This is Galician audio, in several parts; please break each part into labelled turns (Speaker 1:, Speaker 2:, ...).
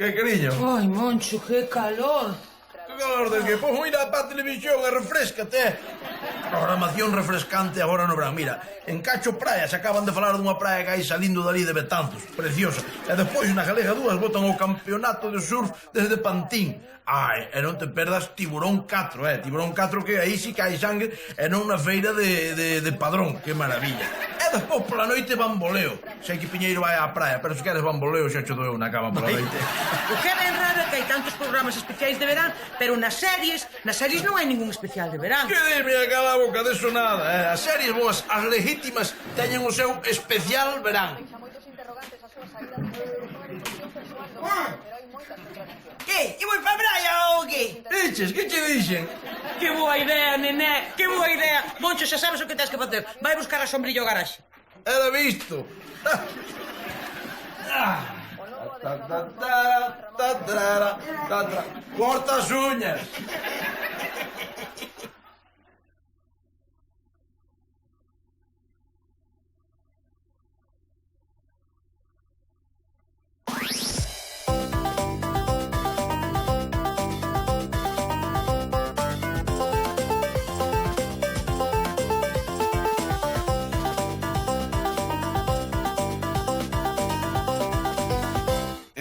Speaker 1: Que cariño?
Speaker 2: Ai, Moncho, que calor.
Speaker 1: Que calor del que? Pois mira para a televisión e refrescate. Programación refrescante agora no verán. Mira, en Cacho Praia se acaban de falar dunha praia que hai salindo dali de Betanzos. Preciosa. E despois na Galega 2 botan o campeonato de surf desde Pantín. Ai, e non te perdas Tiburón 4, Tiburón 4 que aí sí que hai sangue e non na feira de Padrón. Que maravilla. E despois pola noite bamboleo. Sei que Piñeiro vai á praia, pero se queres bamboleo xa cho doeu na cama pola noite.
Speaker 2: O que é ben raro é que hai tantos programas especiais de verán, pero nas series non hai ningún especial de verán.
Speaker 1: Que dime a cala boca, deso nada. As series boas, as legítimas, teñen o seu especial verán.
Speaker 2: Que? Que voi pa praia ou que?
Speaker 1: Diches, que che dixen?
Speaker 2: Que boa idea, nené, que boa idea. Moncho, xa sabes o que tens que facer. Vai buscar a sombrilla ao garaxe.
Speaker 1: Era visto. Corta as uñas.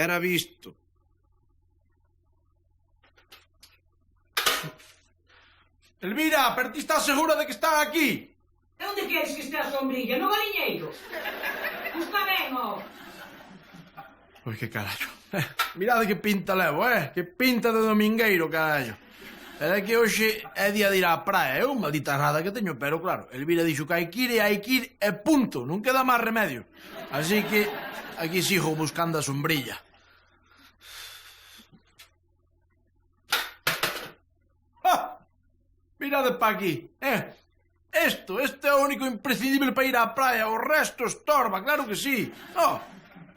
Speaker 1: Era visto. Elvira, pero ti estás segura de que están aquí?
Speaker 2: E onde queres que estea a sombrilla? No galiñeiro? Está ben, ó.
Speaker 1: Ui, que carallo. Mirade que pinta levo, Que pinta de domingueiro, carallo. Pero é que hoxe é día de ir á praia. É unha maldita rada que teño, pero claro, Elvira dixo que hai que ir e punto. Non queda máis remedio. Así que aquí sigo buscando a sombrilla. Mirade pa aquí, Este é o único imprescindible para ir á praia. O resto estorba, claro que sí.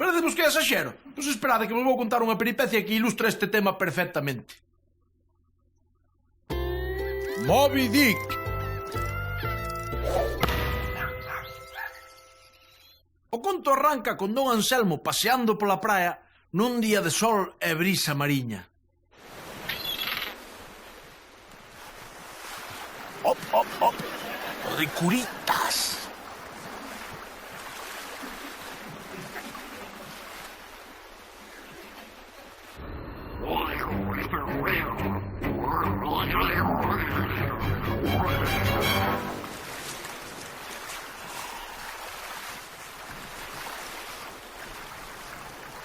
Speaker 1: Parecemos que é exaxero. Pois esperade que vos vou contar unha peripecia que ilustra este tema perfectamente. Moby Dick. O conto arranca con Don Anselmo paseando pola praia nun día de sol e brisa mariña. Op, op, op. O de curitas.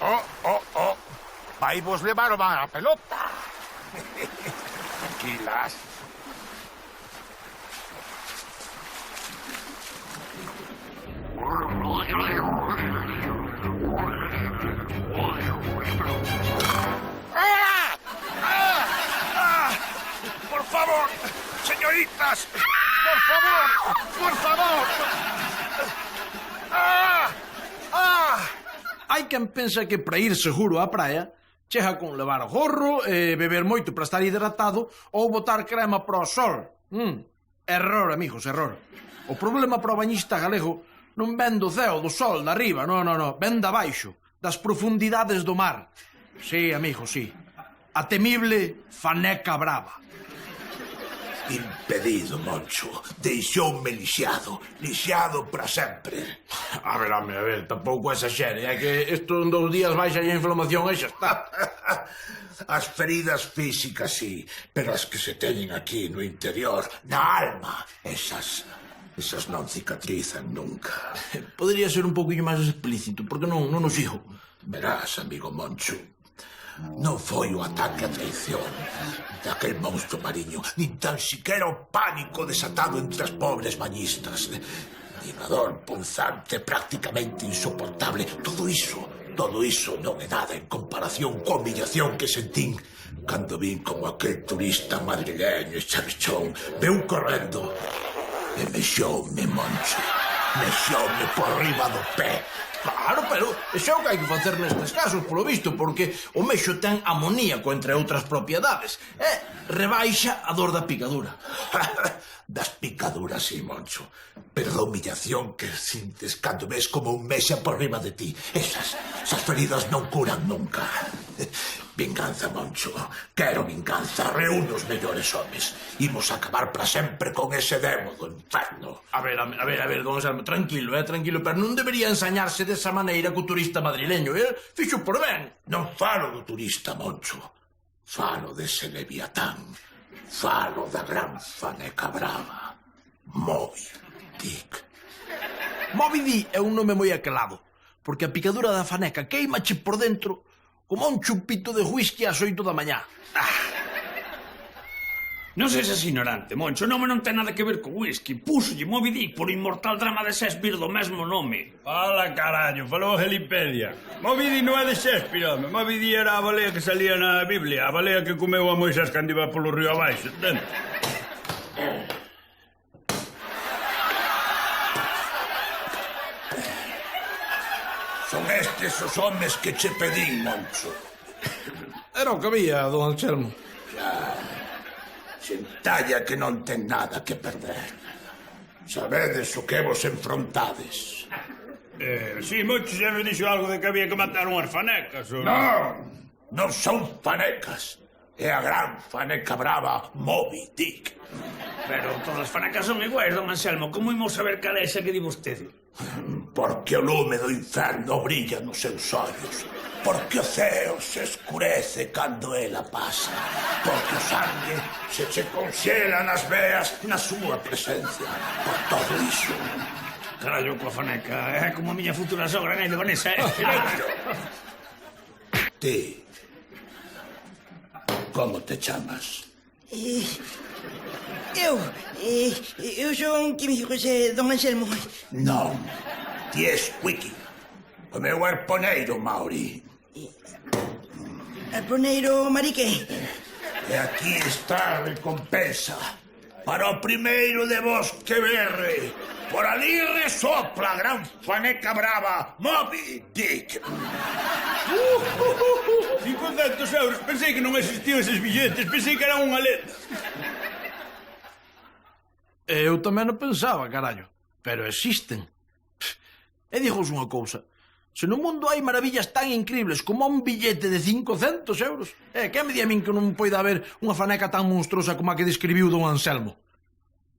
Speaker 3: Oh. Vai vos levar a pelota. Tranquilas. Por favor, señoritas, por favor.
Speaker 1: Hai quen pensa que para ir seguro á praia chega con levar o gorro, beber moito para estar hidratado ou botar crema para o sol. Error, amigos, error. O problema para o bañista galego non ven do ceo, do sol, da arriba, non, ven da baixo, das profundidades do mar. Sí, amigo, sí. A temible faneca brava.
Speaker 3: Impedido, Moncho. Deixoume lixado para sempre.
Speaker 1: A ver, tampouco exagere. É que isto en 2 días baixa a inflamación e xa está.
Speaker 3: As feridas físicas, sí, pero as que se teñen aquí no interior, na alma, esas non cicatrizan nunca.
Speaker 1: Podería ser un pouquinho máis explícito, porque non o sigo.
Speaker 3: Verás, amigo Moncho, non foi o ataque a traición daquel monstro mariño, nin tan siquiera o pánico desatado entre as pobres bañistas. Vibrador, punzante, prácticamente insoportable. Todo iso non é nada en comparación coa humillación que sentín cando vin como aquel turista madrileño e chavichón veu correndo e mexoume, Moncho. Mexoume por riba do pé.
Speaker 1: Claro, pero iso é o que hai que facer nestes casos, polo visto, porque o mexo ten amoníaco, entre outras propiedades, e rebaixa a dor da picadura.
Speaker 3: Das picaduras, sí, Moncho, pero da humillación que sintes cando ves como un mexa por riba de ti. Esas feridas non curan nunca. Vinganza, Moncho. Quero vinganza. Reúne os mellores homes. Imos acabar para sempre con ese demo do inferno.
Speaker 1: A ver, don Anselmo, tranquilo, tranquilo, pero non debería ensañarse desa maneira co turista madrileño, fixo por ben.
Speaker 3: Non falo do turista, Moncho. Falo dese leviatán. Falo da gran faneca brava. Moby Dick.
Speaker 1: Moby Dick é un nome moi aquelado, porque a picadura da faneca queimache por dentro como un chupito de whisky ás 8 da mañá.
Speaker 4: Non seas ignorante, Moncho, o nome non ten nada que ver co whisky. Púsolle Moby Dick por inmortal drama de Shakespeare do mesmo nome.
Speaker 5: Fala, carallo, falou Gelipedia. Moby Dick non é de Shakespeare, home. Moby Dick era a balea que salía na Biblia, a balea que comeu a Moisés cando iba polo río abaixo, entende?
Speaker 3: Son estes os homes que che pedín, Moncho.
Speaker 1: Era o que había, don Anselmo.
Speaker 3: Xentalla que non ten nada que perder. Sabedes o que vos enfrontades.
Speaker 5: Sí, Moncho xa nos dixo algo de que había que matar unhas fanecas, ou...
Speaker 3: Non son fanecas. É a gran faneca brava Moby Dick.
Speaker 4: Pero todas as fanecas son iguais, don Anselmo. Como imos saber cal é esa que di vostede?
Speaker 3: Porque o lume do inferno brilla nos seus ollos. Porque o ceo se escurece cando ela pasa. Porque o sangue se che conxela nas veas na súa presencia. Por todo iso.
Speaker 4: Carallo, coa faneca. É como a miña futura sogra, de Vanessa,
Speaker 3: Silencio. Ti. Como te chamas?
Speaker 6: Eu son químico, don Anselmo.
Speaker 3: Non. Ti és Wiki. O meu arponeiro, Mauri.
Speaker 6: Arponeiro Marique.
Speaker 3: E aquí está a recompensa. Para o primeiro de vos que berre. Por ali resopla a gran faneca brava Moby Dick.
Speaker 5: 500 euros. Pensei que non existían eses billetes. Pensei que era unha lenda.
Speaker 1: Eu tamén non pensaba, carallo. Pero existen. E dixos unha cousa. Se no mundo hai maravillas tan increíbles como un billete de 500 euros, que me di a min que non poida haber unha faneca tan monstruosa como a que describiu don Anselmo?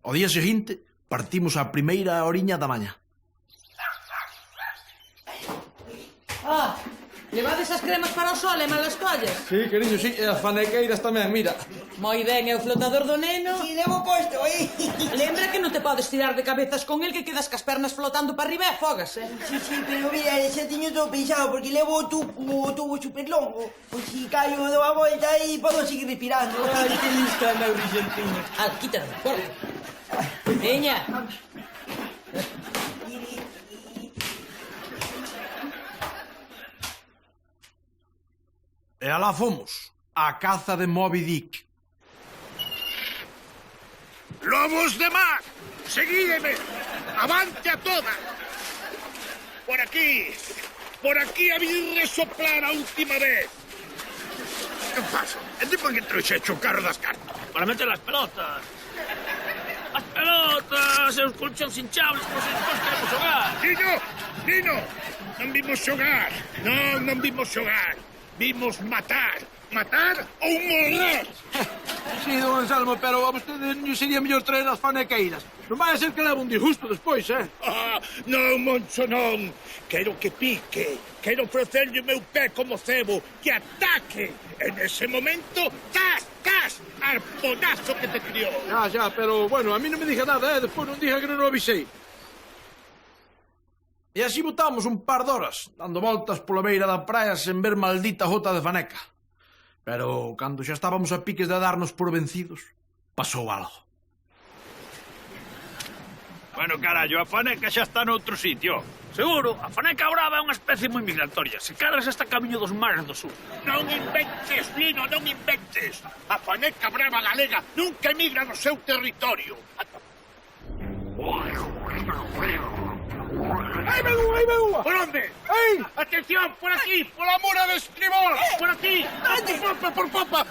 Speaker 1: Ao día seguinte, partimos a primeira oriña da mañá.
Speaker 2: Levades as cremas para o sol e malas collas?
Speaker 1: Sí, cariño, sí, e as fanequeiras tamén, mira.
Speaker 2: Moi ben, é o flotador do neno.
Speaker 6: Si, levo posto,
Speaker 2: Lembra que non te podes tirar de cabezas con el, que quedas cas pernas flotando para arriba e fogas,
Speaker 6: Sí, pero mira, xa tiño todo pensado, porque levo o tubo super longo. Pois si caio do a volta e podo seguir respirando.
Speaker 5: Ai, que lista, meu brillantinho.
Speaker 2: Quítalo, corre. Veña.
Speaker 1: E alá fomos, a caza de Moby Dick.
Speaker 3: Lobos de mar, seguídeme, avante a toda. Por aquí a vir resoplar a última vez. Que pasa? E tipo que trouxecho o carro das cartas?
Speaker 4: Para meter as pelotas. As pelotas e os colchóns hinchables, por se despois queremos xogar.
Speaker 3: Nino, non vimos xogar. Non vimos xogar. Vimos matar ou morrer.
Speaker 1: Sí, don Anselmo, pero a vostede sería mellor traer as fanequeiras. Non vai a ser que leva un disgusto despois,
Speaker 3: Non, Moncho, non. Quero que pique. Quero ofrecerlle o meu pé como cebo. Que ataque. En ese momento, cas, arponazo que te criou.
Speaker 1: Ya, pero, bueno, a mí non me diga nada, despois non diga que non o avisei. E así botamos un par de horas, dando voltas pola beira da praia sen ver maldita jota de faneca. Pero, cando xa estábamos a piques de darnos por vencidos, pasou algo.
Speaker 5: Bueno, carallo, a faneca xa está noutro sitio.
Speaker 4: Seguro, a faneca brava é unha especie moi migratoria. Se cadras hasta camiño dos mares do sur.
Speaker 3: Non inventes, Nino, non inventes. A faneca brava galega nunca emigra no seu territorio.
Speaker 1: Aí ven unha!
Speaker 3: Por onde?
Speaker 1: Aí!
Speaker 3: Atención, por aquí, pola mura de estribor. Por aquí, por popa.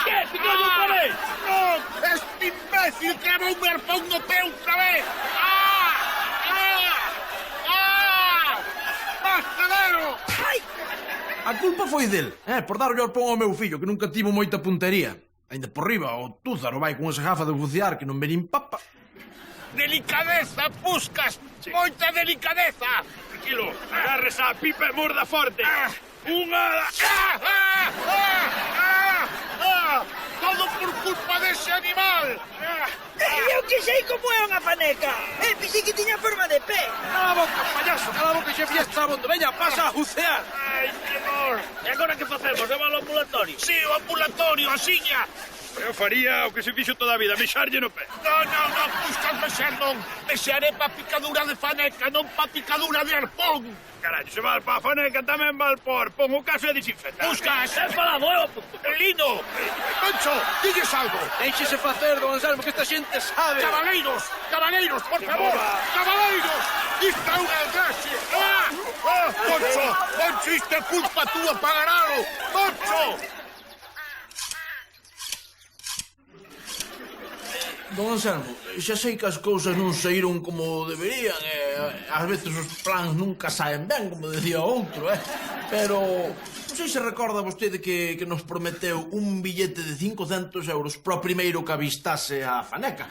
Speaker 4: Que? Picoulle outra vez?
Speaker 3: Non, este imbécil clavou un arpón no pé outra vez.
Speaker 1: A culpa foi del, por dar o arpón ao meu fillo, que nunca tivo moita puntería. Ainda por riba, o Túzaro vai con esa gafa de bucear que non ve nin papa.
Speaker 3: Delicadeza, Puscas! Moita delicadeza!
Speaker 5: Tranquilo, agarres a pipa e morda forte. Unha...
Speaker 3: Todo por culpa dese animal!
Speaker 6: Eu que sei como é unha faneca. Pensei que tiña forma de pé.
Speaker 1: Cala a boca, payaso, cala a boca, xe fiesta abondo. Veña, pasa a bucear.
Speaker 3: Ai, que dor!
Speaker 7: E agora que facemos? Leva ao ambulatorio?
Speaker 3: Sí, o ambulatorio, a siña!
Speaker 5: Eu faría o que se fixo toda a vida, mexarlle no pé.
Speaker 3: No, Puscas, mexer non! Mexeré pa picadura de faneca, non pa picadura de arpón!
Speaker 5: Carallo, se val pa faneca, tamén val por pon o caso é desinfectar.
Speaker 3: Puscas!
Speaker 7: Ten falado, eu apunto.
Speaker 3: Lino! Moncho, dilles algo!
Speaker 1: Déixese facer, don Anselmo, que esta xente sabe.
Speaker 3: Cabaleiros, por favor! Cabaleiros! Isto é unha desgracia! Moncho, isto é culpa túa, pagaralo! Moncho!
Speaker 1: Don Anselmo, xa sei que as cousas non saíron como deberían ás veces os plans nunca saen ben, como decía outro, pero non sei se recorda vostede que nos prometeu un billete de 500 euros pro primeiro que avistase a faneca.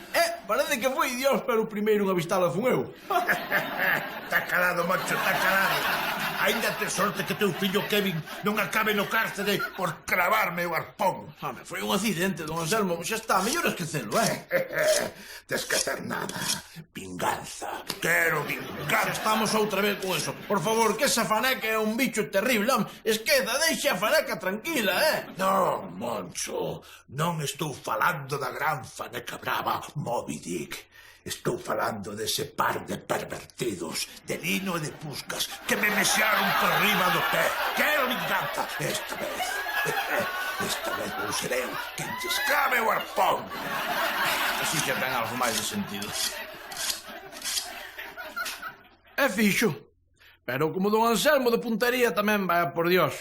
Speaker 1: Parece que foi Dios, pero o primeiro en avistala fun eu.
Speaker 3: Está calado, Moncho, está calado. Ainda te sorte que teu fillo Kevin non acabe no cárcere por clavarme o arpón.
Speaker 1: Foi un accidente, don Anselmo. Xa está, mellor esquecelo,
Speaker 3: Tes que hacer nada. Vinganza. Quero vinganza.
Speaker 1: Estamos outra vez con eso. Por favor, que esa faneca é un bicho terrible, Esqueza, deixe a faneca tranquila,
Speaker 3: Non, Moncho, non estou falando da gran faneca brava Moby Dick. Estou falando dese par de pervertidos, de Lino e de Puscas, que me mexearon por riba do pé. Quero vinganza. Esta vez vou ser eu quen te esclave o arpón.
Speaker 1: Así xa ten algo máis de sentido. É fixo. Pero como don Anselmo de puntería tamén vai a por Dios.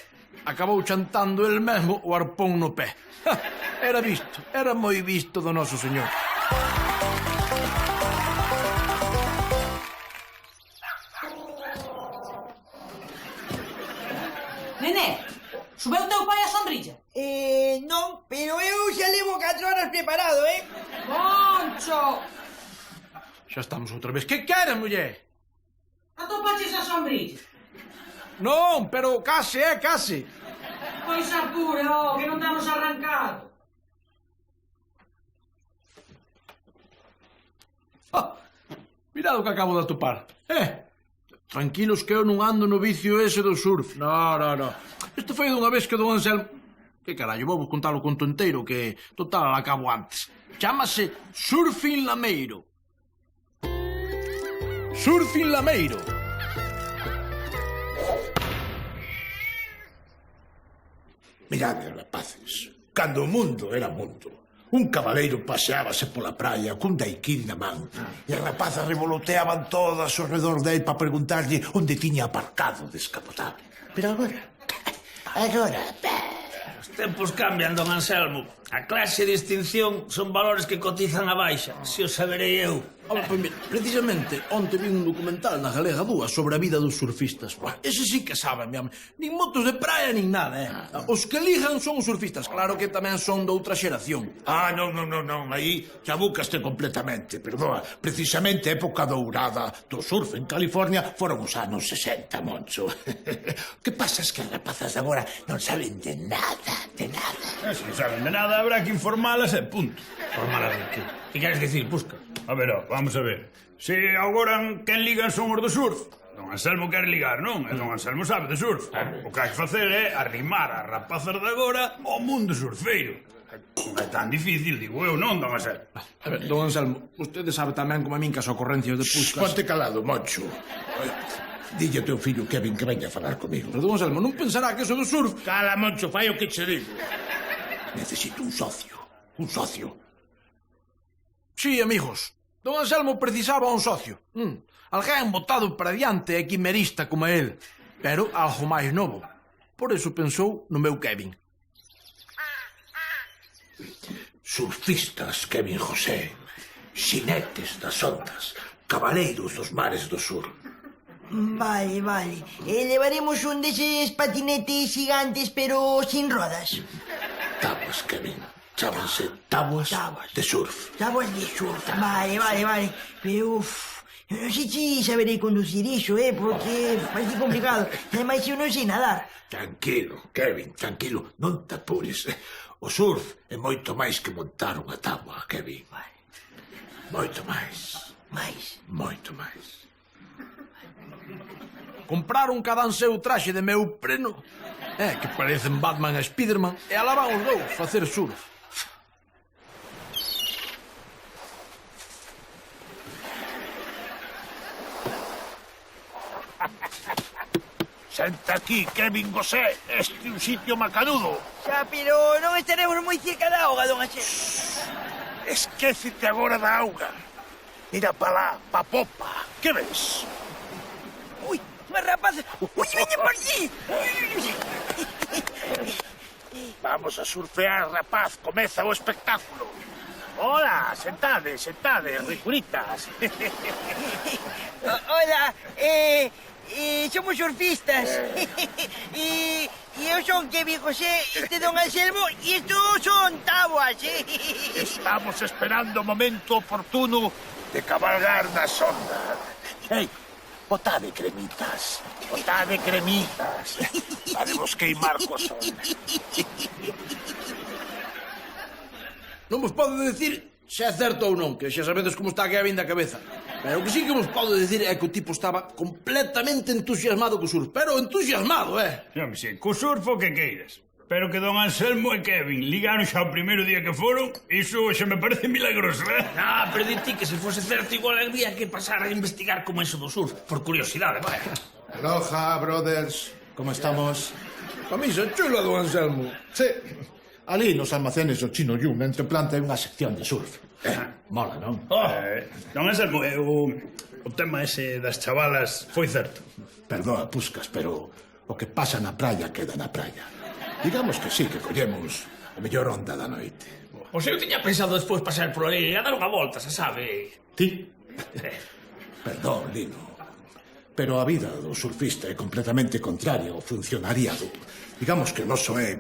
Speaker 1: Acabou chantando el mesmo o arpón no pé. Era visto, era moi visto do noso señor.
Speaker 2: Nené, subeu teu pai a sombrilla?
Speaker 6: Non, pero eu xa levo 4 horas preparado,
Speaker 2: Moncho!
Speaker 1: Xa estamos outra vez. Que quere, muller?
Speaker 2: Atopaches a sombrilla?
Speaker 1: Non, pero case, case.
Speaker 2: Pois apure, que non estamos arrancado.
Speaker 1: Mirad o que acabo de atopar. Tranquilos que eu non ando no vicio ese do surf. No. Isto foi dunha vez que don Anselmo... Que carallo, vou contalo con enteiro, que total acabo antes. Chámase Surfing Lameiro. Surfing Lameiro.
Speaker 3: Mirade, rapaces, cando o mundo era mundo, un cabaleiro paseábase pola praia cun daiquiri na man e as rapazas revoloteaban todas ao redor dele para preguntarlle onde tiña aparcado o descapotable. Pero agora...
Speaker 7: Os tempos cambian, don Anselmo. A clase de extinción son valores que cotizan a baixa. Se o saberei eu.
Speaker 1: Pois mira, precisamente, onte vi un documental na Galega 2 sobre a vida dos surfistas. Ese sí que saben, mi home. Nin motos de praia, nin nada, Os que ligan son os surfistas. Claro que tamén son de outra xeración.
Speaker 3: Non, aí chabucaste completamente, perdoa. Precisamente a época dourada do surf en California foron os anos 60, Moncho. Que pasa es que as rapazas agora non saben de nada.
Speaker 5: Se non saben de nada, habrá que informalas e punto.
Speaker 7: Formalas de qué? Que queres dicir, Pusca?
Speaker 5: A ver, vamos a ver. Se agora quen ligan son os do surf, don Anselmo quere ligar, non? E don Anselmo sabe de surf. O que hai que facer é arrimar as rapazas de agora ao mundo surfeiro. Non é tan difícil, digo eu, non, don Anselmo?
Speaker 1: A ver, don Anselmo, vostede sabe tamén como a min que as ocorrencias de Puscas...
Speaker 3: Ponte calado, Moncho. Dille ao teu fillo Kevin que venga a falar comigo.
Speaker 1: Pero don Anselmo non pensará que eso do surf...
Speaker 3: Cala, Moncho, fai o que che digo. Necesito un socio.
Speaker 1: Sí, amigos. Don Anselmo precisaba un socio. Alguén botado para diante e quimerista como el. Pero algo máis novo. Por eso pensou no meu Kevin.
Speaker 3: Surfistas, Kevin José. Xinetes das ondas. Cabaleiros dos mares do sur.
Speaker 6: Vale, vale. Llevaremos un deses patinetes gigantes, pero sin rodas.
Speaker 3: Tabuas, Kevin. Chámanse tabuas de surf.
Speaker 6: Tabuas de surf. Vale, vale, vale. Pero, non sei se saberei conducir iso, porque parece complicado. Ademais, eu non sei nadar.
Speaker 3: Tranquilo, Kevin, tranquilo. Non te apures. O surf é moito máis que montar unha tabua, Kevin.
Speaker 6: Vale.
Speaker 3: Moito máis.
Speaker 6: Mais.
Speaker 3: Moito máis.
Speaker 1: Compraron cada un seu traxe de meu preno, que parecen Batman e Spiderman, e alá van os dous facer surf.
Speaker 3: Senta aquí, Kevin Gosé. Este é un sitio macanudo.
Speaker 6: Xa, pero non estaremos moi cerca da auga, don Axel.
Speaker 3: Esquécete agora da auga. Mira pa lá, pa popa. Que ves?
Speaker 6: Ui, unha rapaza. Ui, veñen por aquí.
Speaker 3: Vamos a surfear, rapaz. Comeza o espectáculo. Hola, sentade, ricuritas.
Speaker 6: Hola, somos surfistas. E eu son Kevin José, este don Anselmo, e estos son tabuas,
Speaker 3: Estamos esperando o momento oportuno de cabalgar na sonda. Ei, botade cremitas. Haremos queimar co sol.
Speaker 1: Non vos podo decir se é certo ou non, que xa sabedes como está Kevin da cabeza. Pero o que sí que vos podo decir é que o tipo estaba completamente entusiasmado co surf. Pero entusiasmado,
Speaker 5: Sí, co surf o que queiras. Pero que don Anselmo e Kevin ligaron xa o primeiro día que foron, iso xa me parece milagroso,
Speaker 7: Pero di ti que se fose certo igual habría que pasar a investigar como eso do surf. Por curiosidade, vaya.
Speaker 8: Aloha, brothers. ¿Cómo estamos?
Speaker 1: Camisa chula do Anselmo.
Speaker 8: Sí. Ali nos almacenes do Chino Yun, entre planta hai unha sección de surf. Mola, non?
Speaker 5: Don Anselmo, o tema ese das chavalas foi certo.
Speaker 8: Perdoa, Puscas, pero o que pasa na praia queda na praia. Digamos que sí, que collemos a mellor onda da noite.
Speaker 7: O sea, eu tiña pensado despois pasar por aí a dar unha volta, se sabe.
Speaker 8: Ti? Perdón, Lino. Pero a vida do surfista é completamente contraria ao funcionariado. Digamos que o noso é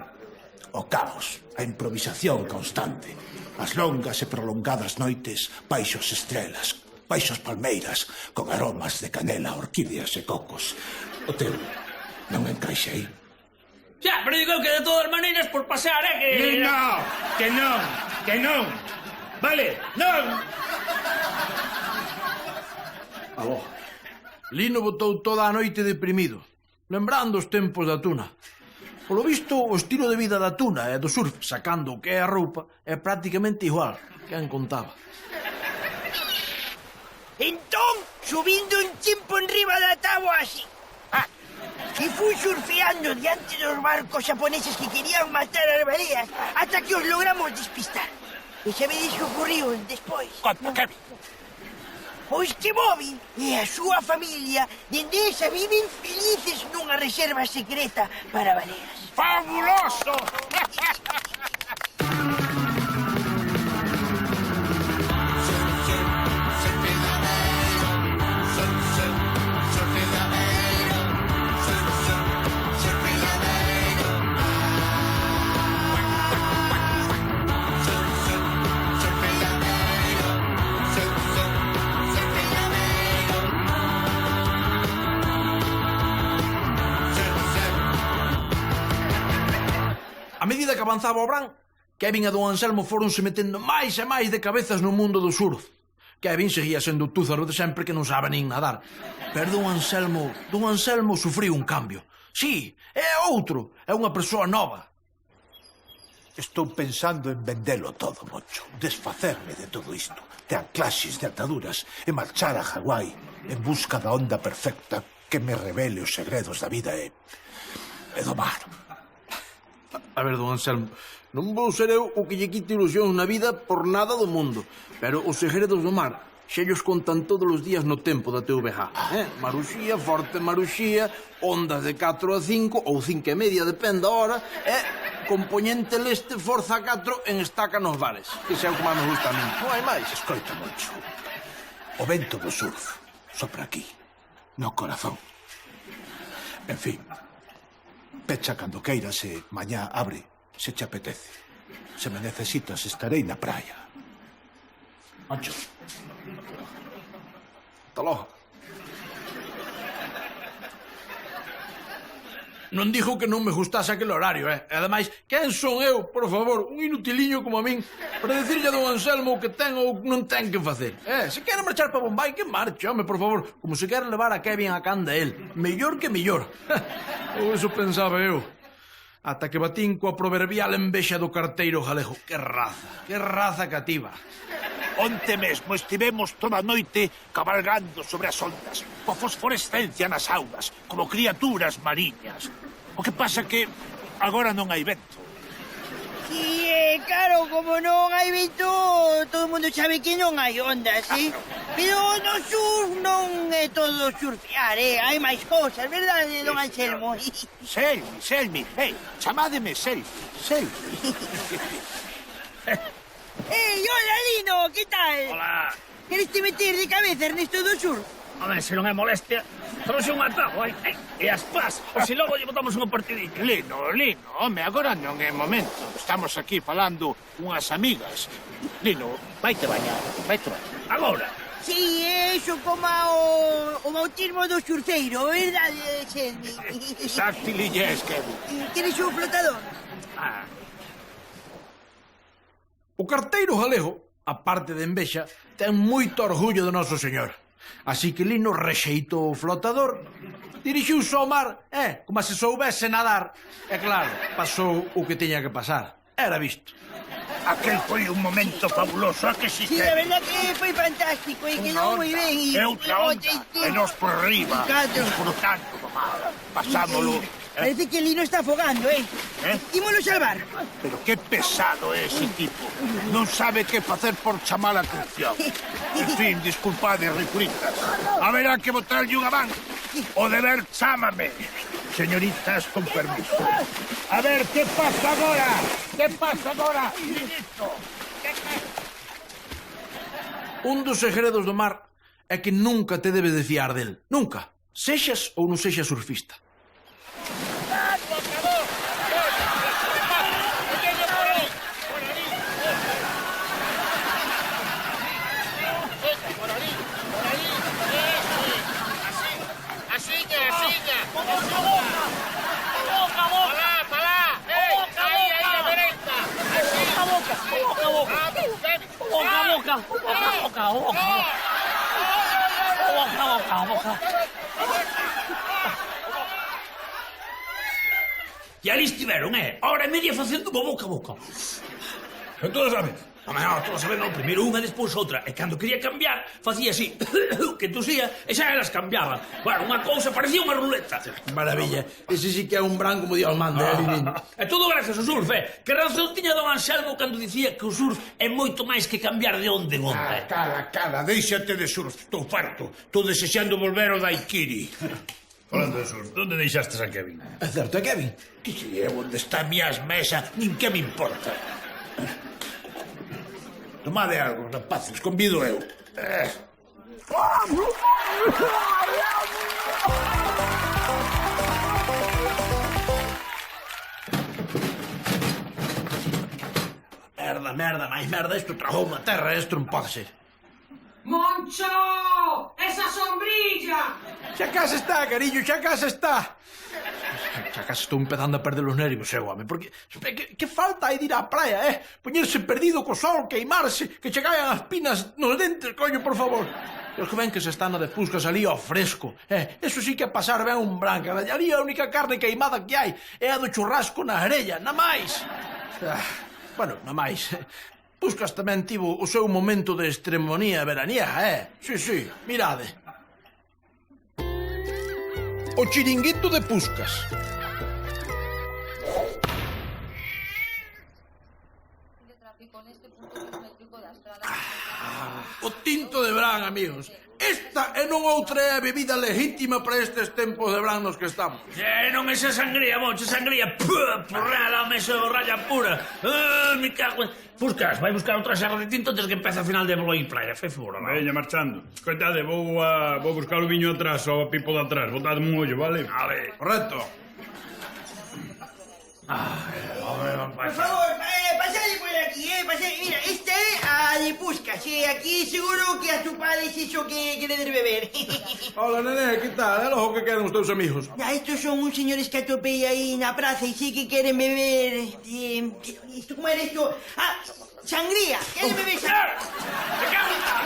Speaker 8: o caos, a improvisación constante, as longas e prolongadas noites baixo as estrelas, baixo as palmeiras, con aromas de canela, orquídeas e cocos. O teu non encaixa aí?
Speaker 7: Xa, pero digo que de todas maneiras por pasar, que...
Speaker 5: Que non. Vale, non.
Speaker 1: Aló. Lino botou toda a noite deprimido, lembrando os tempos da tuna. Polo visto, o estilo de vida da tuna e do surf, sacando o que é a roupa, é prácticamente igual. Quen contaba?
Speaker 6: Entón, subindo un chimpo enriba da táboa así. E fui surfeando diante dos barcos japoneses que querían matar as bareas ata que os logramos despistar. E sabedes que ocurriu despois?
Speaker 3: Conta, Kevin.
Speaker 6: Pois que Bobby e a súa familia dende esa viven felices nunha reserva secreta para baleas.
Speaker 3: ¡Fabuloso!
Speaker 1: A medida que avanzaba o verán, Kevin e don Anselmo foronse metendo máis e máis de cabezas no mundo do surf. Kevin seguía sendo o túzaro de sempre que non sabe nin nadar. Pero don Anselmo sufriu un cambio. Sí, é outro, é unha persoa nova.
Speaker 3: Estou pensando en vendelo todo, Moncho. Desfacerme de todo isto, de anclaxes, de ataduras, e marchar a Hawái en busca da onda perfecta que me revele os segredos da vida e do mar.
Speaker 1: A ver, don Anselmo, non vou ser eu o que lle quite ilusión na vida por nada do mundo, pero os segredos do mar xa llos contan todos os días no tempo da TVG. Maruxía, forte maruxía, ondas de 4 a 5 ou 5 e media, depende da hora, e componente leste, forza 4 en estaca nos vales, que xa é o que máis me gusta a mí. Non hai máis.
Speaker 3: Escoita, Moncho, o vento do surf sopra aquí, no corazón. En fin, pecha cando queiras e mañá abre, se te apetece. Se me necesitas, estarei na praia.
Speaker 1: Moncho. Hasta logo. Non dijo que non me gustase aquel horario, E ademais, quen son eu, por favor, un inutiliño como a min, para decirlle a don Anselmo o que ten ou non ten que facer? Se quere marchar para Bombay, que marche, home, por favor, como se quere levar a Kevin a canda el. Mellor que mellor. Ou eso pensaba eu. Ata que batín coa proverbial envexa do carteiro galego. Que raza cativa.
Speaker 3: Onte mesmo estivemos toda a noite cabalgando sobre as ondas, coa fosforescencia nas augas, como criaturas mariñas. O que pasa que agora non hai vento.
Speaker 6: Sí, claro, como non hai vento, todo o mundo sabe que non hai ondas, Pero no surf non é todo surfear, Hai máis cousas, verdade, don Anselmo?
Speaker 3: Selmi, chamádeme Selmi.
Speaker 6: Hola, Lino, que tal?
Speaker 7: Hola.
Speaker 6: Queres te meter de cabeza Ernesto do Sur?
Speaker 7: Home, se non é molestia, trouxe un atado, e as pás, ou se logo lle botamos unha partidinha.
Speaker 3: Lino, home, agora non é momento. Estamos aquí falando unhas amigas. Lino, vaite bañar.
Speaker 7: Agora.
Speaker 6: Sí, eso como o bautismo do surfeiro, verdade, Selmi?
Speaker 3: Exactilillés, Kevin.
Speaker 6: Queres un flotador?
Speaker 1: O carteiro galego, a parte de envexa, ten moito orgullo do noso señor. Así que Lino rexeitou o flotador, dirixiuse ao mar, como se soubese nadar. E claro, pasou o que tiña que pasar. Era visto.
Speaker 3: Aquel foi un momento fabuloso, a que si
Speaker 6: Sí, la verdad que foi fantástico, quedou moi ben.
Speaker 3: E outra onda, e nos por arriba, disfrutando do mar. Pasámolo.
Speaker 6: Parece que Lino está afogando, Ímolo salvar.
Speaker 3: Pero que pesado é ese tipo. Non sabe que facer por chamar a atención. En fin, disculpade, ricuritas. Haberá que botarlle unha man. O deber chámame. Señoritas, con permiso. A ver, que pasa agora?
Speaker 1: Un dos segredos do mar é que nunca te debes de fiar del. Nunca. Sexas ou non sexas surfista.
Speaker 7: E ali estiveron, hora e media facendo boca a boca.
Speaker 5: E todas a vez?
Speaker 7: Home, non, todas a vez non, primeiro unha, despois outra. E cando quería cambiar, facía así, que tosía, e xa elas cambiaban. Bueno, unha cousa parecía unha ruleta.
Speaker 1: Maravilla. Ese sí que é un branco como Dios manda, Lino.
Speaker 7: É todo gracias ao surf, Que razón tiña don Anselmo cando dicía que o surf é moito máis que cambiar de onde en onde.
Speaker 3: Cala, déixate de surf, estou farto. Estou desexando volver ao daiquiri.
Speaker 5: Falando de surf, onde deixastes a Kevin?
Speaker 1: É certo, Kevin?
Speaker 3: Que se é onde está a miña mesa, nin que me importa. Tomade algo, rapaces, convido eu.
Speaker 1: Merda, máis merda, isto tragou unha terra, isto non pode ser.
Speaker 2: Moncho! Esa sombrilla!
Speaker 1: Xa casa está, cariño, xa casa está. Xa casa estou empezando a perder os nervios, home, porque que falta hai de ir á praia, Poñerse perdido co sol, queimarse, que che caian as pinas nos dentes, coño, por favor. E os que ven que se están de puscas ali ao fresco, eso sí que é pasar ben un branca. Ali a única carne queimada que hai é a do churrasco na arella, na máis. Bueno, na máis. Puscas tamén tivo o seu momento de extremonía veraniega, Sí, mirade. O chiringuito de Puscas. O tinto de Bran, amigos. esta e non outra é a bebida legítima para estes tempos de verán nos que estamos.
Speaker 7: Non é esa sangría, Moncho, sangría porrada, meso raya pura. Me cago en... Puscas, vai buscar outra xarra de tinto antes que empece a final de Bloí Playa. Fai favor, va.
Speaker 5: Veña, marchando. Escoitade, vou buscar o viño atrás, ao pipo de atrás. Botade un ollo, vale?
Speaker 7: Vale.
Speaker 1: Correcto.
Speaker 6: Por favor, pasade por aquí, pasade. Mira, esta é a de Puscas. Aquí seguro que a tu padre es eso que quiere beber.
Speaker 1: Hola, nene, que tal? É logo que queren os teus amigos.
Speaker 6: Estos son uns señores que atopei aí na praza e sei que queren beber... ¿Esto cómo era esto? Sangría. Queren beber sangría.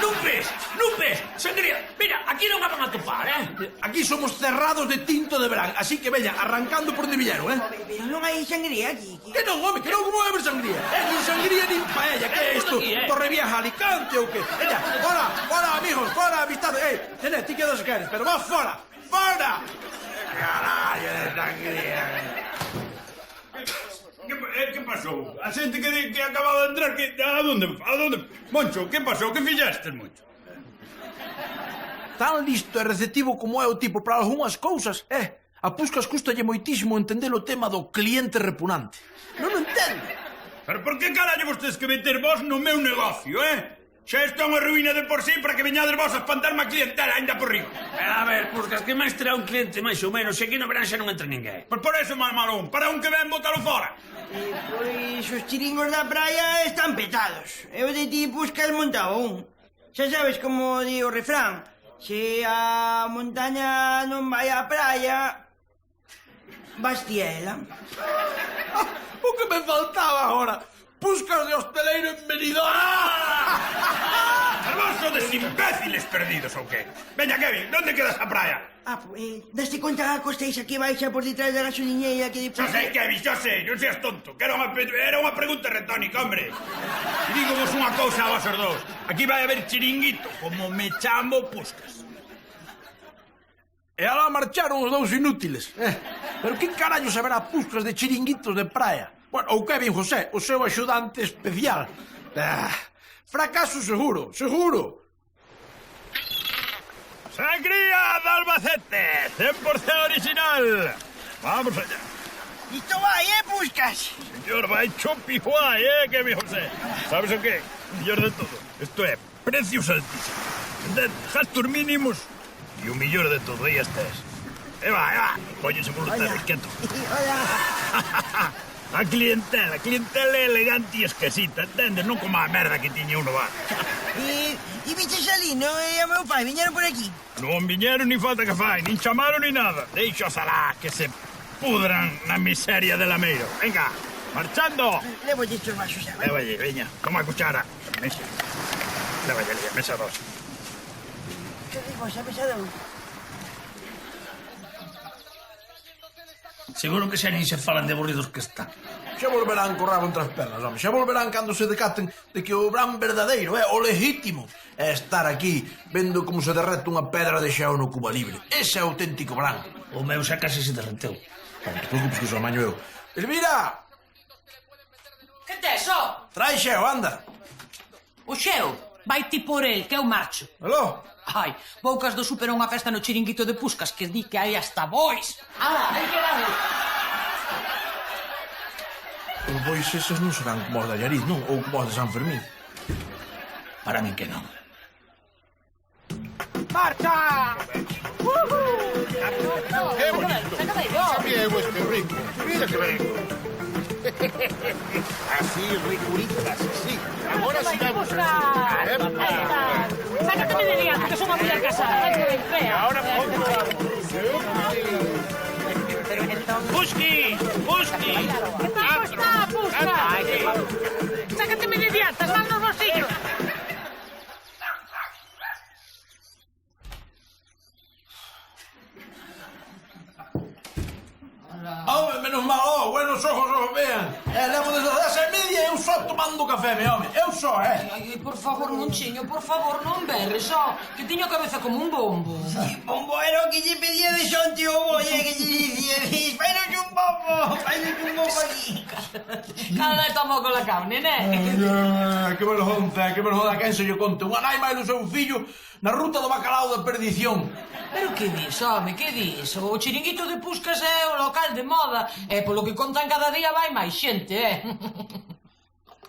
Speaker 7: Lupes, sangría. Mira, aquí non a van a topar,
Speaker 1: Aquí somos cerrados de tinto de verán, así que veña, arrancando por onde villeron,
Speaker 6: Pero non hai sangría aquí.
Speaker 1: Que non, home, que non, como vai haber sangría? Nin sangría, nin paella, que é isto? Torrevieja Alicante ou que? Veña, fora, amigos, fora, amistade. Nene, ti quedas que eres, pero vas fora, fora! Carallo de sangría.
Speaker 5: Que pasou? A xente que acaba de entrar, que... A donde? Moncho, que pasou? Que fixestes, Moncho?
Speaker 1: Tan listo e receptivo como é o tipo para algunhas cousas, a Puscas custalle moitísimo entender o tema do cliente repugnante. Non o entendo.
Speaker 5: Pero por que carallo vostedes que meter vos no meu negocio, Xa isto é unha ruína de por sí para que veñades vos a espantarme a clientela ainda por rico.
Speaker 7: A ver, Puscas, que máis terá un cliente máis ou menos, e aquí no verán xa non entra ninguén.
Speaker 5: Pois por eso, malón, para un que ven, bótalo fora.
Speaker 6: Pois os chiringos da praia están petados. Eu de ti Puscas montaba un. Xa sabes como di o refrán. Se a montaña non vai á praia, vas ti a ela.
Speaker 1: O que me faltaba agora? Puscas de hosteleiro en Benidorm.
Speaker 5: Mas vos sodes imbéciles perdidos, ou que? Veña, Kevin, onde queda esa praia?
Speaker 6: Daste conta a costeixa que baixa por detrás da gasoliñeira que
Speaker 5: Xa sei, Kevin, xa sei, non seas tonto, que era unha pregunta retónica, hombre. E digo vos unha cousa a vosos dous. Aquí vai haber chiringuito, como me chamo Puscas.
Speaker 1: E alá marcharon os dous inútiles. Pero que carallo saberá Puscas de chiringuitos de praia? Bueno, ou Kevin José, o seu axudante especial. Fracaso seguro, seguro.
Speaker 5: Sangría de Albacete, 100% original. Vamos allá.
Speaker 6: Isto vai, Puscas?
Speaker 5: Señor, vai chupijuai, Kevin José. ¿Sabes o qué? Millor de todo. Esto é precios altísimos. Gastos mínimos e o millor de todo, aí estés. Va, póñese voluntario, quieto. A clientela elegante e esquisita, entendes? Non como a merda que tiña uno bar.
Speaker 6: E biches ali, non é o meu pai, viñeron por aquí.
Speaker 5: Non viñeron ni falta que fai, nin chamaron ni nada. Deixos alá que se pudran na miseria de lameiro. Venga, marchando.
Speaker 6: Levo estes vasos xa.
Speaker 5: Lévalle, veña, toma a cuchara. Mesa. Lévalle, mesa 2.
Speaker 6: Que rico, xa mesa 2.
Speaker 7: Seguro que xa nin se falan de aburridos que están.
Speaker 1: Xa volverán co rabo entre as pernas, home. Xa volverán cando se decaten de que o verán verdadeiro, o legítimo, é estar aquí vendo como se derrete unha pedra de xeo no Cuba Libre. Ese é auténtico verán.
Speaker 7: O meu xa case se derreteu.
Speaker 1: Non te preocupes que só amaño eu. Elvira!
Speaker 2: Que tes, ó?
Speaker 1: Trae xeo, anda.
Speaker 2: O xeo, vai ti por el, que eu marcho.
Speaker 1: Aló?
Speaker 2: Ai, poucas do super a unha festa no chiringuito de Puscas que di que hai hasta bois. Ala, hai que darle.
Speaker 1: Os bois eses non serán como os de Allariz, non? Ou como os de San Fermín.
Speaker 7: Para min que non.
Speaker 6: Marcha!
Speaker 9: ¡Qué bonito! Sabiego este rico. Mira que rico. Así, ricuritas, sí. Ahora sí vamos.
Speaker 2: Sácateme de liante, que son unha muller casada. Vai que ben fea.
Speaker 9: Ahora
Speaker 7: Puski! Puski!
Speaker 2: Que tal está, Puscas? Sácateme de diante, as mans nos bolsillos.
Speaker 1: Menos mal, buenos ojos os vean. Levo desde as 10:30 e eu só tomando café, me home. Eu só,
Speaker 2: Ai, por favor, Monchiño, por favor, non berres, só. Que tiño a cabeza como un bombo.
Speaker 6: Bombo era o que lle pedía de xonte o bolle que lle dicía. Fainos un bombo aquí.
Speaker 2: Cada vez tomo con la carne, né?
Speaker 1: Que vergonza, quen se lle conte. Unha nai máis o seu fillo na ruta do bacalao da perdición.
Speaker 2: Pero que dis, home, que dis? O chiringuito de Puscas é o local de moda e polo que contan cada día vai máis xente,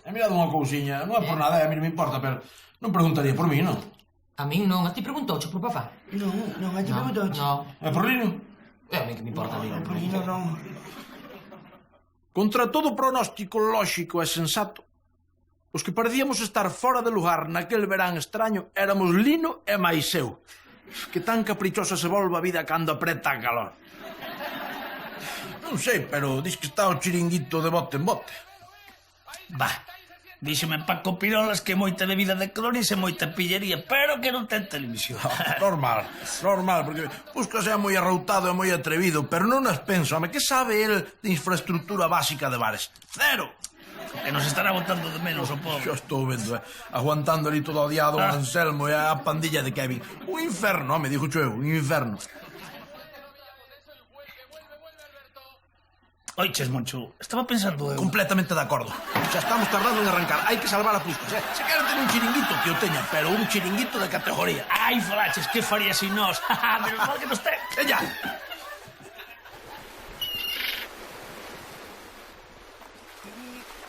Speaker 1: E mirad unha cousiña, non é por nada, a mí non me importa, pero non preguntaría por mí, non?
Speaker 2: A min non, a ti preguntouche por papá.
Speaker 6: Non, a ti preguntouche.
Speaker 2: No,
Speaker 1: É por Lino?
Speaker 2: a mí que me importa a mí.
Speaker 6: Por Lino non.
Speaker 1: Contra todo pronóstico lóxico e sensato, os que parecíamos estar fora de lugar naquel verán extraño éramos Lino e máis eu. Que tan caprichosa se volve a vida cando apreta a calor. Non sei, pero dis que está o chiringuito de bote en bote.
Speaker 7: Bah, díxeme Paco Pirolas que moita de vida de clones e moita pillería, pero que non ten televisión.
Speaker 1: Normal, porque Puscas é moi arroutado e moi atrevido, pero non as penso, home, que sabe el de infraestructura básica de bares? Cero!
Speaker 7: Que nos estará botando de menos o pobre.
Speaker 1: Xa estou vendo, aguantando ali todo odiado o Anselmo e a pandilla de Kevin. Un inferno, me dixo eu, un inferno.
Speaker 7: Oiches, Moncho, estaba pensando eu...
Speaker 1: Completamente de acordo. Xa estamos tardando en arrancar. Hai que salvar a Puscas, Se queren ter un chiringuito, que o teña, pero un chiringuito de categoría.
Speaker 7: Ai, falaches, que faría sin nós? Menos mal que nos ten.
Speaker 1: Ella!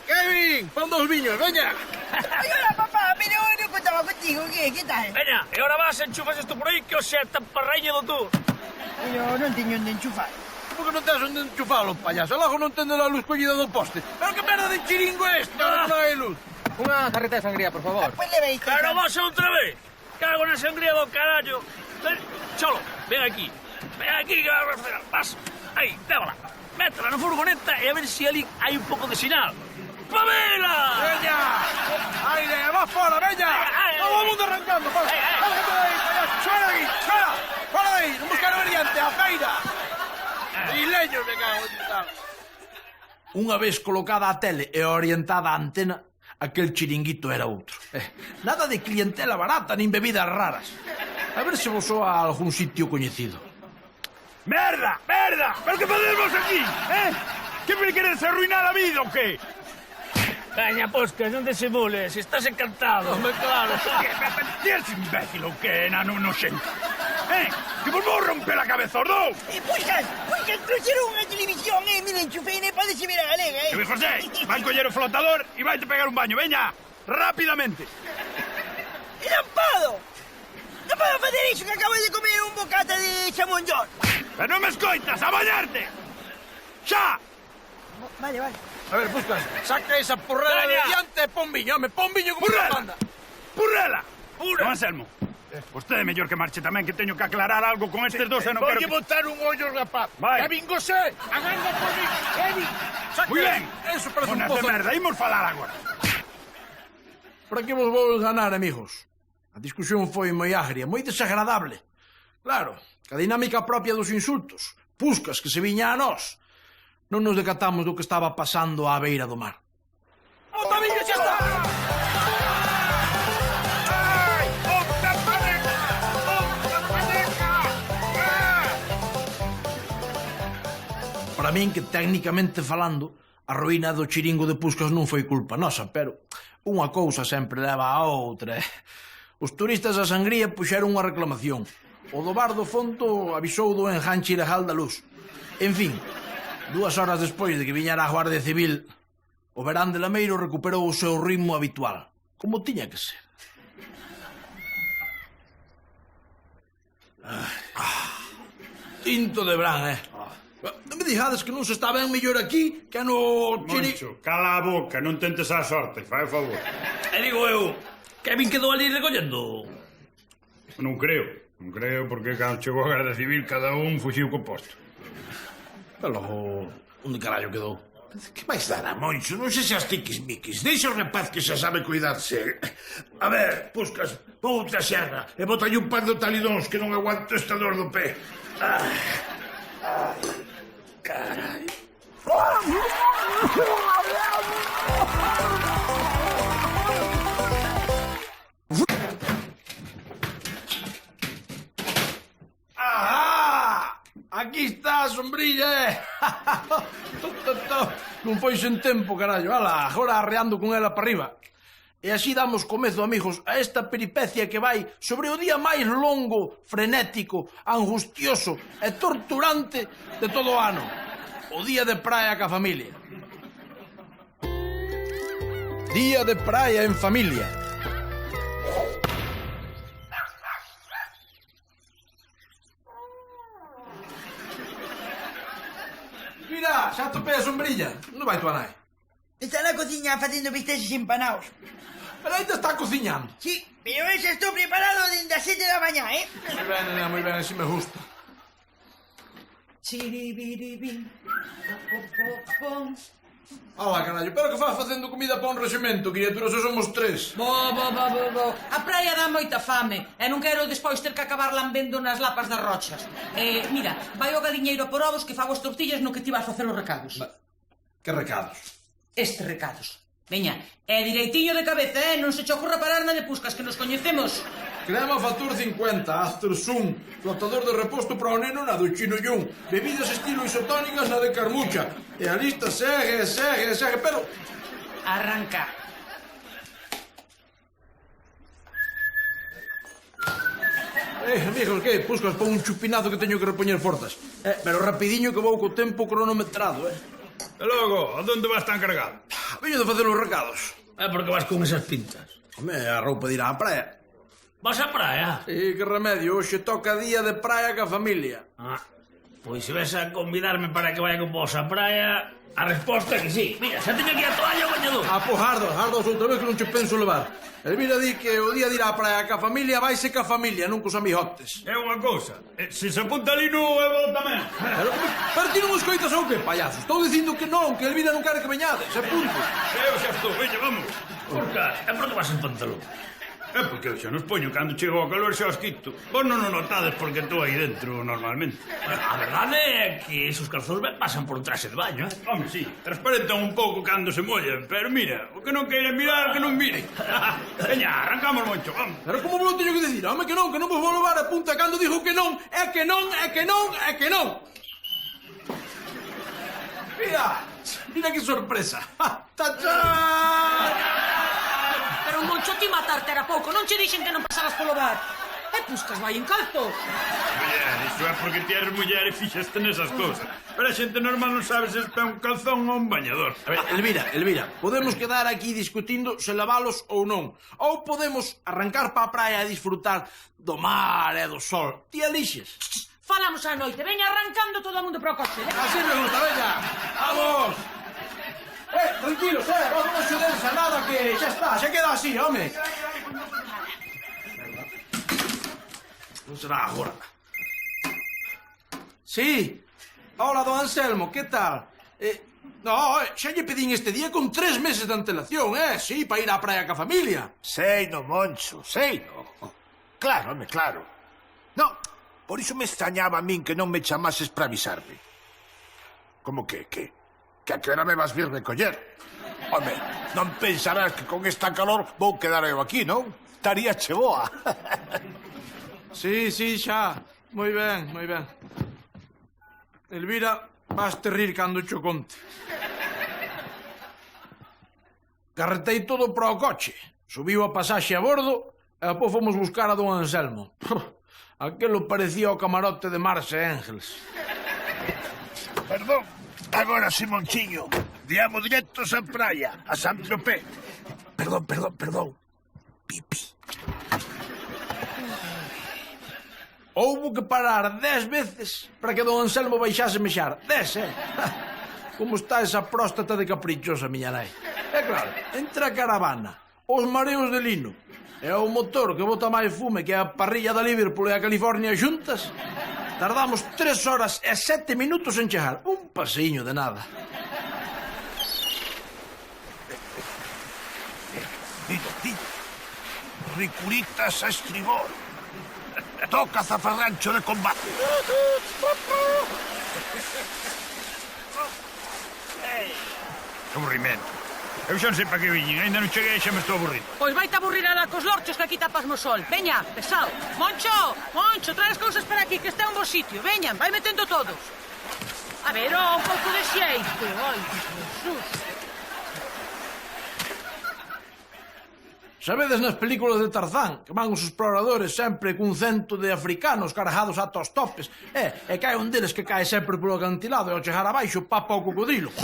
Speaker 1: Kevin, pon dos viños, veña.
Speaker 6: Ay, hola, papá, pero non contaba contigo, que tal?
Speaker 7: Veña, e ahora vas, enchufas isto por aí que o xe tan parraña do tour.
Speaker 6: Pero non teño onde enchufar.
Speaker 1: Como que non tens onde enchufalo, payaso? Logo non tende a luz collida do poste. Pero que merda de chiringo é este? Non hai luz.
Speaker 10: Unha carreta de sangría, por favor.
Speaker 6: Pues le veis.
Speaker 7: Pero vos outra vez. Cago na sangría do carallo. Ven, Cholo, ven aquí. Ven aquí que vas. Aí, dévala. Métela na furgoneta e a ver se ali hai un pouco de sinal. ¡Pamela!
Speaker 1: Veña! Aire, vas fora, veña! Todo o mundo arrancando, fora! Lárgate de aí, payaso! Xora aquí, xora! Fora de aí, non buscar variante, a feira! Isleños, me cago en tal. Unha vez colocada a tele e orientada a antena, aquel chiringuito era outro. Nada de clientela barata nin bebidas raras. A ver se vos soa a algún sitio coñecido.
Speaker 5: Merda! Pero que facemos aquí, Que me queres arruinar a vida ou que?
Speaker 7: Caña, Puscas, non disimules, estás encantado.
Speaker 1: Home, claro.
Speaker 5: Tienes imbécil ou que, enano noxento? Que vos vou romper a cabeza os dous!
Speaker 6: Puscas, trouxeron unha televisión, mira, enchufei, podese ver a galega,
Speaker 5: Que me José, vai coller o flotador e vai te pegar un baño, veña, rápidamente.
Speaker 6: Lampado! Non podo facer iso que acabo de comer un bocata de xamón york.
Speaker 5: Pero non me escoitas, a bañarte! Xa!
Speaker 6: Vale.
Speaker 1: A ver, Puscas, saca esa porrera de diante e pon viño, home, pon viño como
Speaker 5: Purrela!
Speaker 1: una banda.
Speaker 5: Purrela! Don Anselmo, vostede é mellor que marche tamén, que teño que aclarar algo con estes dos e non quero
Speaker 9: Voy a
Speaker 5: que...
Speaker 9: botar un hoyo, rapaz.
Speaker 5: Vai.
Speaker 9: Kevin Gosé, aganda por mí. Kevin.
Speaker 5: Muy ben!
Speaker 1: Eso parece un
Speaker 5: Monas de
Speaker 1: pozo.
Speaker 5: merda, imos falar agora.
Speaker 1: Por aquí vos vou ganar, amigos. A discusión foi moi agria, moi desagradable. Claro, que a dinámica propia dos insultos. Puscas que se viña a nós. Non nos decatamos do que estaba pasando á beira do mar. ¡Bota viño, xa está! Para min que técnicamente falando a ruína do chiringo de Puscas non foi culpa nosa, pero unha cousa sempre leva a outra. Os turistas da sangría puxeron unha reclamación. O do bar do Fonto avisou do enganche ilegal da luz. En fin, 2 horas despois de que viñara a Guardia Civil, o verán de Lameiro recuperou o seu ritmo habitual, como tiña que ser. Tinto de verán, Non me dixades que non se está ben mellor aquí que no
Speaker 5: Moncho, cala a boca, non tentes a sorte, fai o favor.
Speaker 7: E digo eu, Kevin quedou ali recollendo.
Speaker 5: Non creo, porque cando chegou a Garda Civil cada un fuxiu co posto.
Speaker 1: Pero logo, onde carallo quedou?
Speaker 3: Que máis dará, Moncho? Non sei se as tiquismiquis. Deixa o rapaz que xa sabe cuidarse. A ver, Puscas, pon outra xerra e botalle un par de talidóns que non aguanto esta dor do pé. Carai.
Speaker 1: Aquí está a sombrilla, Non foi sen tempo, carallo. Ala, agora arreando con ela para arriba. E así damos comezo, amigos, a esta peripecia que vai sobre o día máis longo, frenético, angustioso e torturante de todo o ano. O día de praia ca familia. Día de praia en familia. Mira, xa topei a sombrilla. Non vai tu a nai?
Speaker 6: Está na cociña facendo bisteces empanados.
Speaker 1: Pero aí te está cociñando.
Speaker 6: Sí, pero ese estou preparado desde as 7 da mañá,
Speaker 1: Muy ben, nena, muy ben, así me gusta.
Speaker 2: Chiribiribim.
Speaker 1: Hola, carallo, pero que faz facendo comida para un regimento, criatura, só somos 3.
Speaker 2: Bo. A praia dá moita fame e non quero despois ter que acabar lambendo nas lapas das rochas. Mira, vai o galiñeiro por ovos que fago as tortillas no que ti vas facer os recados.
Speaker 1: Que recados?
Speaker 2: Estes recados. Veña, é direitiño de cabeza, non se che ocorra pararme de puscas, que nos coñecemos.
Speaker 1: Crema Factor 50, After Sun, flotador de reposto para o neno na do Chino Yun, bebidas estilo isotónicas na de Carmucha. E a lista segue, pero...
Speaker 2: Arranca.
Speaker 1: Amigos, que? Puscas para un chupinazo que teño que repoñer forzas. Pero rapidiño que vou co tempo cronometrado,
Speaker 5: E logo, a donde vas tan cargado?
Speaker 1: Veño de facer os recados.
Speaker 7: Por que vas con esas pintas?
Speaker 1: Home, a roupa de ir á praia.
Speaker 7: Vas á praia?
Speaker 1: E que remedio, hoxe toca día de praia ca familia.
Speaker 7: Pois se ves a convidarme para que vaya con vos á praia, a resposta é que sí. Mira, xa teño aquí a toalla o bañador.
Speaker 1: Pois hardos outra vez que non che penso levar. Elvira di que o día de ir á praia ca familia vaise ca familia, non cos amigotes.
Speaker 5: É unha cousa, se se apunta ali no, eu vou tamén.
Speaker 1: Pero ti non escoitas ou que, payaso? Estou dicindo que non, que Elvira non quere que veñades, é punto.
Speaker 5: Eu xa estou, veña, vamos.
Speaker 7: Porca, é porque vas en pantalón.
Speaker 5: É porque eu xa nos poño cando chego ao calor xa os quito. Vos non o notades porque estou aí dentro normalmente.
Speaker 7: A verdade é que esos calzóns ben pasan por un traxe de baño,
Speaker 5: Home, sí, transparentan un pouco cando se mollan, pero mira, o que non queira mirar, que non mire. Veña, arrancamos, Moncho, vamos.
Speaker 1: Pero como vos teño que dicir? Home, que non vos vou levar a punta cando digo que non, é que non. Mira que sorpresa. ¡Tachán!
Speaker 2: Pero Moncho, ti matarte era pouco, non che dixen que non pasaras polo bar. Puscas vai en calzos.
Speaker 5: Muller, iso é porque ti eres muller e fixaste nesas cousas. Pero a xente normal non sabe se está un calzón ou un bañador.
Speaker 1: A ver, Elvira, podemos quedar aquí discutindo se lavalos ou non. Ou podemos arrancar pa praia e disfrutar do mar e do sol. Ti elixes.
Speaker 2: Falamos á noite, veña arrancando todo o mundo pro coche.
Speaker 1: Así me gusta, veña. Vamos. Tranquilos, vamos a xudensa, nada que xa está, xa queda así, home. Non será agora. Sí. Hola, don Anselmo, que tal? Xa lle pedín este día con 3 meses de antelación, sí, para ir á praia ca familia.
Speaker 3: Sei no, Moncho, sei no. Claro, home, claro. No, por iso me extrañaba a min que non me chamases para avisarme. Como que a que hora me vas vir recoller? Home, non pensarás que con esta calor vou quedar eu aquí, non? Estaría che boa.
Speaker 1: Sí, xa. Moi ben. Elvira, vas te rir cando cho conte. Carretei todo para o coche. Subiu a pasaxe a bordo e depois fomos buscar a don Anselmo. Aquelo parecía o camarote de Marx e Engels.
Speaker 3: Perdón, agora sí, Monchiño. Diamos directos a praia, a San Tropez. Perdón. Pipi.
Speaker 1: Houbo que parar 10 veces para que don Anselmo baixase mexar. 10, Como está esa próstata de caprichosa, miña nai. É claro, entre a caravana, os mareos de lino e o motor que bota máis fume que a parrilla da Liverpool e a California xuntas, tardamos 3 horas e 7 minutos en chegar. Un paseiño de nada.
Speaker 3: Dino. Ricuritas a estribor. Toca zafarrancho de combate.
Speaker 5: Aburrimento. Eu xa non sei para que viñen, ainda non cheguei e xa me estou aburrindo.
Speaker 2: Pois vai-te aburrir a la cos lorchos que aquí tapas no sol. Veña, pesado. Moncho, traes cousas para aquí, que está un bo sitio. Veñan, vai metendo todos. A ver, un pouco de xeito. Ai, Jesús.
Speaker 1: Sabedes nas películas de Tarzán que van os exploradores sempre cun cento de africanos cargados ata os topes e cae un deles que cae sempre polo acantilado e ao chegar abaixo papa o cocodrilo.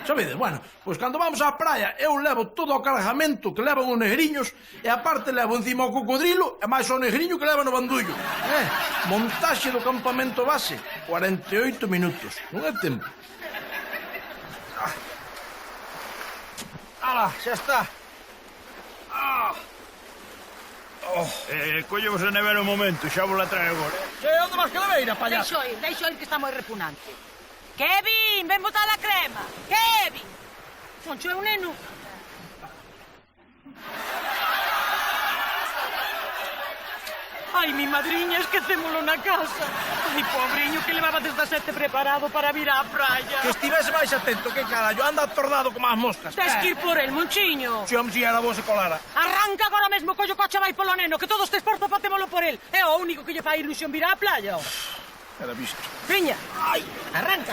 Speaker 1: Sabedes? Bueno, pois cando vamos á praia eu levo todo o cargamento que levan os negriños e aparte levo encima o cocodrilo e máis o negriño que leva no bandullo. Montaxe do campamento base, 48 minutos. Non é tempo. Ala, xa está.
Speaker 5: Collemos a nevera un momento, xa vos la trae agora.
Speaker 1: Che, onde vas que neveira, payaso?
Speaker 2: Deixo ir que está moi repugnante. Kevin, ven botar a crema. Kevin. Moncho, é un neno. Ai, mi madriña, esquecémolo na casa. Ai, pobriño, que levaba desde as 7 preparado para vir á praia.
Speaker 1: Que estivese máis atento, que carallo, anda atornado como as moscas.
Speaker 2: Tens que ir por el, Monchiño.
Speaker 1: Se homem, si era vos se colara.
Speaker 2: Arranca agora mesmo, collo coche vai polo neno, que todos te esforzo fatémolo por el. É o único que lle fai ilusión vir á playa.
Speaker 1: Era visto.
Speaker 2: Veña, ai, arranca.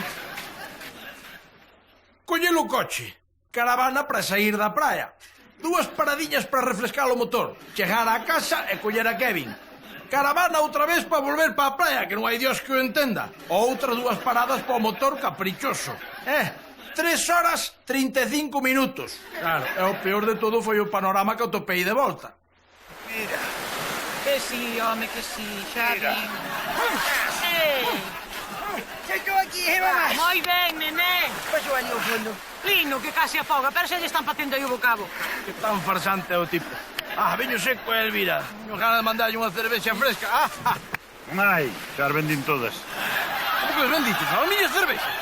Speaker 1: Collelo o coche, caravana para sair da praia. 2 paradiñas para refrescar o motor, chegar á casa e coller a Kevin. Caravana outra vez para volver para a praia, que non hai Dios que o entenda. Outras 2 paradas para o motor caprichoso. 3 horas 35 minutos. Claro, e o peor de todo foi o panorama que atopei de volta.
Speaker 6: Mira.
Speaker 2: Que sí, home, que sí, xa
Speaker 6: Mira.
Speaker 2: vin.
Speaker 6: Xa estou aquí, mamá.
Speaker 2: Moi ben, nené.
Speaker 6: Paso ali ao fondo.
Speaker 2: Lino, que case afoga, pero se lle están facendo aí o bocabo.
Speaker 1: Que tan farsante é o tipo. Viño seco e Elvira. Nos ganas de mandarlle unha cervexa fresca.
Speaker 5: Ai, xa as vendín todas.
Speaker 1: Como que os benditos? A miñas cervexas.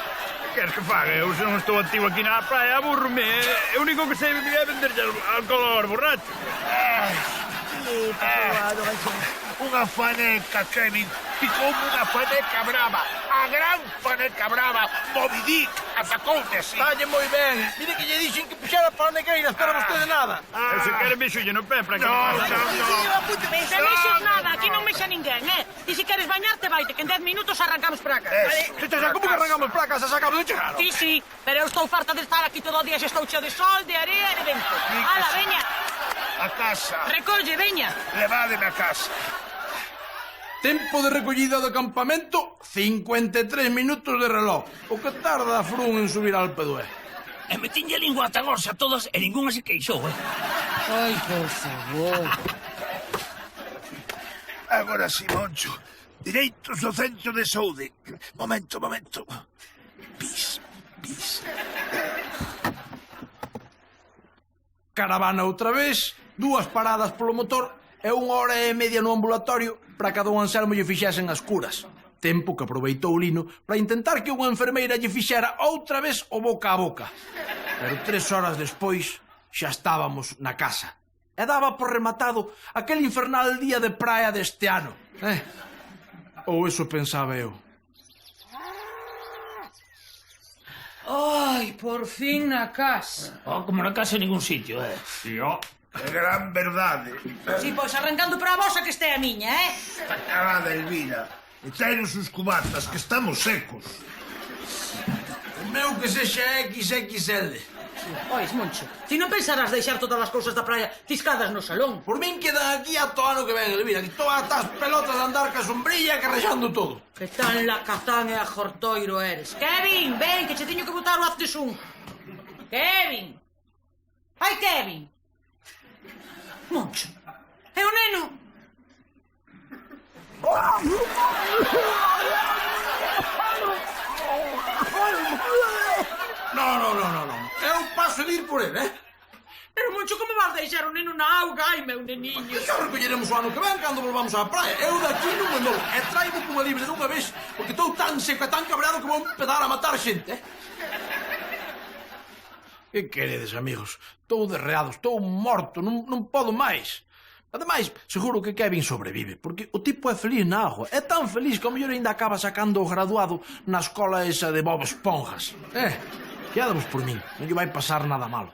Speaker 5: Queres que faga? Eu se non estou activo aquí na praia, aburro-me. O único que sei é venderlle alcohol aos borrachos.
Speaker 3: Unha faneca, Kevin. Picoume unha faneca brava. A gran faneca brava. Moby Dick atacoume así.
Speaker 1: Dalle moi ben. Mire que lle dixen que puxera fanequeiras, pero vostede nada.
Speaker 5: E se quere mexolle no pé para que
Speaker 3: No,
Speaker 5: pase.
Speaker 2: Se mexes nada, aquí non mexa ninguén, E se queres bañarte, vaite, que en 10 minutos arrancamos para cá.
Speaker 1: Como que arrancamos para casa? Se acabou de chegar.
Speaker 2: Sí, pero eu estou farta de estar aquí todo o día, xa estou cheo de sol, de area e de vento. Ala, veña,
Speaker 3: A casa.
Speaker 2: recolle, veña.
Speaker 3: Levádeme a casa.
Speaker 1: Tempo de recollida do campamento, 53 minutos de reloj. O que tarda a Frun en subir al Alpe d'Huez.
Speaker 7: E metinlle a lingua ata gorsa a todos e ningunha se queixou,
Speaker 2: Ai, por favor.
Speaker 3: Agora si, Moncho. Direitos do centro de saúde. Momento. Pis.
Speaker 1: Caravana outra vez, 2 paradas polo motor e 1 hora e media no ambulatorio para que a don Anselmo lle fixesen as curas. Tempo que aproveitou Lino para intentar que unha enfermeira lle fixera outra vez o boca a boca. Pero 3 horas despois xa estábamos na casa. E daba por rematado aquel infernal día de praia deste ano. Ou eso pensaba eu.
Speaker 2: Ai, por fin na casa.
Speaker 7: Como na casa en ningún sitio,
Speaker 3: Que gran verdade.
Speaker 2: Si, pois arrancando para a vosa que este é a miña,
Speaker 3: Está calada, Elvira. E traenos os cubatas, que estamos secos.
Speaker 1: O meu que sexa XXL.
Speaker 2: Pois, Moncho, ti non pensarás deixar todas as cousas da praia ciscadas no salón.
Speaker 1: Por min quedan aquí ata o ano que ven, Elvira. Que todas as pelotas de andar ca sombrilla carrexando todo.
Speaker 2: Que tan lacatán e ajortoiro eres. Kevin, ven, que che teño que botar o haz de zoom. Kevin. Ai, Kevin. Moncho, é o neno.
Speaker 1: Non. Eu paso de ir por ele,
Speaker 2: Pero, Moncho, como vas deixar o neno na auga? Ai, meu neniño.
Speaker 1: Xa recolleremos o ano que ven cando volvamos á praia. Eu daqui non me movo. E traigo como libre dunha vez, porque estou tan seco e tan cabreado que vou empezar a matar xente, Que queredes, amigos? Estou derreado, estou morto, non podo máis. Ademais, seguro que Kevin sobrevive, porque o tipo é feliz na agua. É tan feliz que ao mellor ainda acaba sacando o graduado na escola esa de Bob Esponjas. Quedamos por min, non lle vai pasar nada malo.